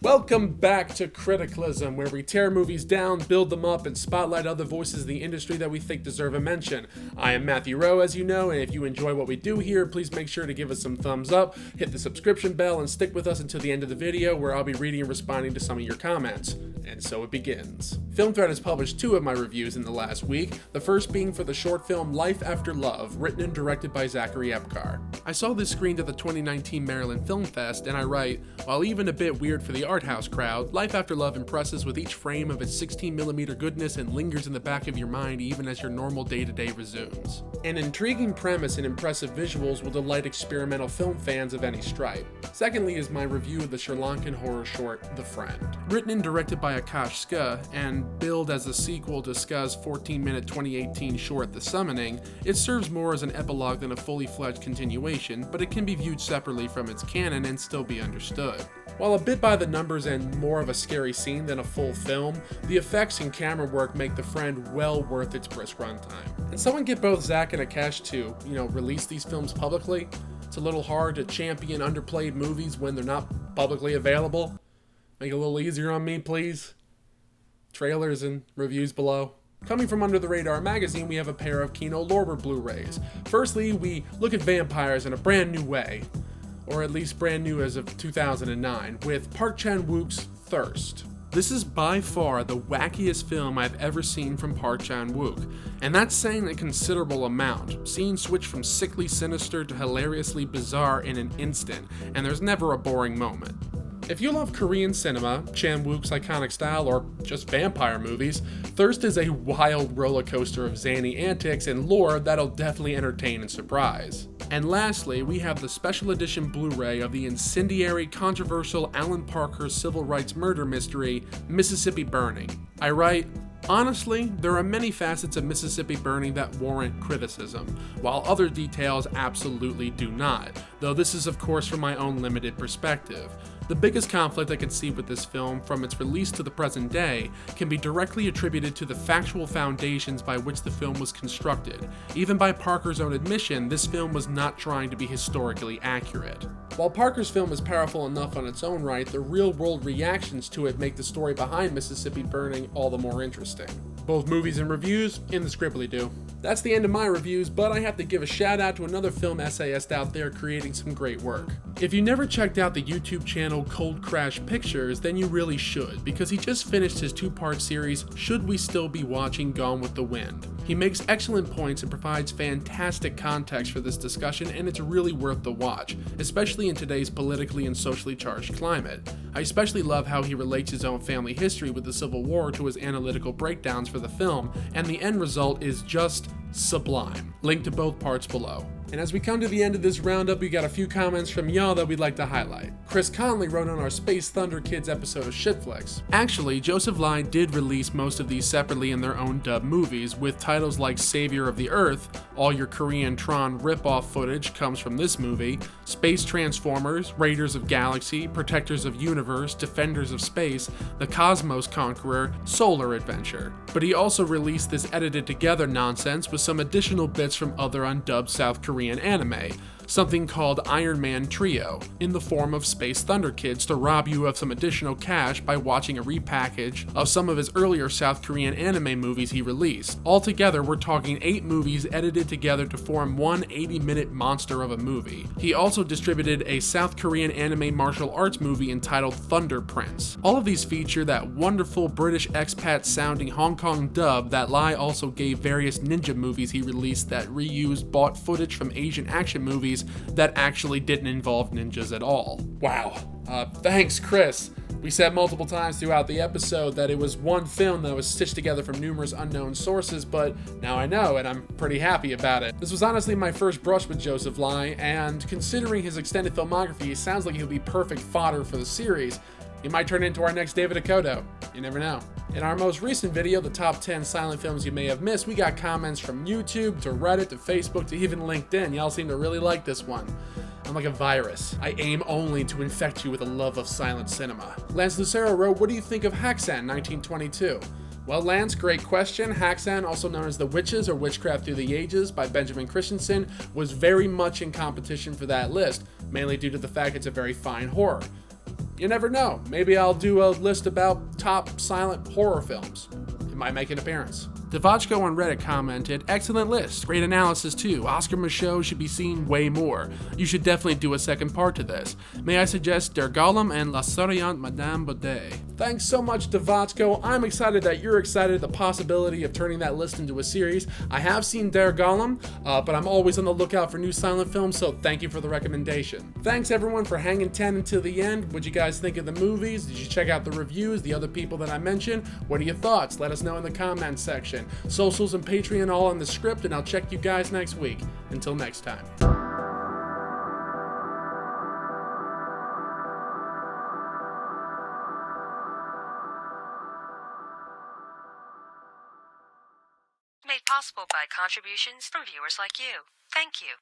Welcome back to Criticlysm, where we tear movies down, build them up, and spotlight other voices in the industry that we think deserve a mention. I am Matthew Rowe, as you know, and if you enjoy what we do here, please make sure to give us some thumbs up, hit the subscription bell, and stick with us until the end of the video, where I'll be reading and responding to some of your comments. And so it begins. Film Thread has published 2 of my reviews in the last week, the first being for the short film Life After Love, written and directed by Zachary Epcar. I saw this screened at the 2019 Maryland Film Fest, and I write, while even a bit weird for the art house crowd, Life After Love impresses with each frame of its 16mm goodness and lingers in the back of your mind even as your normal day-to-day resumes. An intriguing premise and impressive visuals will delight experimental film fans of any stripe. Secondly is my review of the Sri Lankan horror short, The Friend. Written and directed by Akash Ska, and billed as a sequel to Ska's 14-minute 2018 short, The Summoning, it serves more as an epilogue than a fully fledged continuation, but it can be viewed separately from its canon and still be understood. While a bit by the numbers and more of a scary scene than a full film, the effects and camera work make The Friend well worth its brisk runtime. And someone get both Zach and Akash to, release these films publicly? It's a little hard to champion underplayed movies when they're not publicly available. Make it a little easier on me, please. Trailers and reviews below. Coming from Under the Radar magazine, we have a pair of Kino Lorber Blu-rays. Firstly, we look at vampires in a brand new way, or at least brand new as of 2009, with Park Chan-wook's Thirst. This is by far the wackiest film I've ever seen from Park Chan-wook, and that's saying a considerable amount. Scenes switch from sickly sinister to hilariously bizarre in an instant, and there's never a boring moment. If you love Korean cinema, Chan-wook's iconic style, or just vampire movies, Thirst is a wild roller coaster of zany antics and lore that'll definitely entertain and surprise. And lastly, we have the special edition Blu-ray of the incendiary, controversial Alan Parker civil rights murder mystery, Mississippi Burning. I write, honestly, there are many facets of Mississippi Burning that warrant criticism, while other details absolutely do not, though this is of course from my own limited perspective. The biggest conflict I can see with this film, from its release to the present day, can be directly attributed to the factual foundations by which the film was constructed. Even by Parker's own admission, this film was not trying to be historically accurate. While Parker's film is powerful enough on its own right, the real-world reactions to it make the story behind Mississippi Burning all the more interesting. Both movies and reviews in the scribbly do. That's the end of my reviews, but I have to give a shout out to another film essayist out there creating some great work. If you never checked out the YouTube channel coldcrashpictures, then you really should, because he just finished his 2-part series, Should We Still Be Watching Gone with the Wind? He makes excellent points and provides fantastic context for this discussion, and it's really worth the watch, especially in today's politically and socially charged climate. I especially love how he relates his own family history with the Civil War to his analytical breakdowns for the film, and the end result is just sublime. Link to both parts below. And as we come to the end of this roundup, we got a few comments from y'all that we'd like to highlight. Chris Conley wrote on our Space Thunder Kids episode of ShitFlix. Actually, Joseph Lai did release most of these separately in their own dub movies, with titles like Savior of the Earth, all your Korean Tron rip-off footage comes from this movie, Space Transformers, Raiders of Galaxy, Protectors of Universe, Defenders of Space, The Cosmos Conqueror, Solar Adventure. But he also released this edited together nonsense with some additional bits from other undubbed South Korean anime, something called Iron Man Trio, in the form of Space Thunder Kids to rob you of some additional cash by watching a repackage of some of his earlier South Korean anime movies he released. Altogether, we're talking 8 movies edited together to form one 80-minute monster of a movie. He also distributed a South Korean anime martial arts movie entitled Thunder Prince. All of these feature that wonderful British expat-sounding Hong Kong dub that Lai also gave various ninja movies he released that reused bought footage from Asian action movies that actually didn't involve ninjas at all. Wow. Thanks, Chris. We said multiple times throughout the episode that it was one film that was stitched together from numerous unknown sources, but now I know, and I'm pretty happy about it. This was honestly my first brush with Joseph Lai, and considering his extended filmography, it sounds like he'll be perfect fodder for the series. He might turn into our next David Akoto. You never know. In our most recent video, the top 10 silent films you may have missed, we got comments from YouTube to Reddit to Facebook to even LinkedIn. Y'all seem to really like this one. I'm like a virus. I aim only to infect you with a love of silent cinema. Lance Lucero wrote, what do you think of Haxan 1922? Well, Lance, great question. Haxan, also known as The Witches or Witchcraft Through the Ages by Benjamin Christensen, was very much in competition for that list, mainly due to the fact it's a very fine horror. You never know. Maybe I'll do a list about top silent horror films. It might make an appearance. Devachko on Reddit commented, "Excellent list, great analysis too. Oscar Michaud should be seen way more. You should definitely do a second part to this. May I suggest Der Golem and La Souriante Madame Baudet." Thanks so much, Devachko. I'm excited that you're excited at the possibility of turning that list into a series. I have seen Der Golem, but I'm always on the lookout for new silent films, so thank you for the recommendation. Thanks everyone for hanging 10 until the end. What'd you guys think of the movies? Did you check out the reviews, the other people that I mentioned? What are your thoughts? Let us know in the comments section. Socials and Patreon all in the script, and I'll check you guys next week. Until next time. Made possible by contributions from viewers like you. Thank you.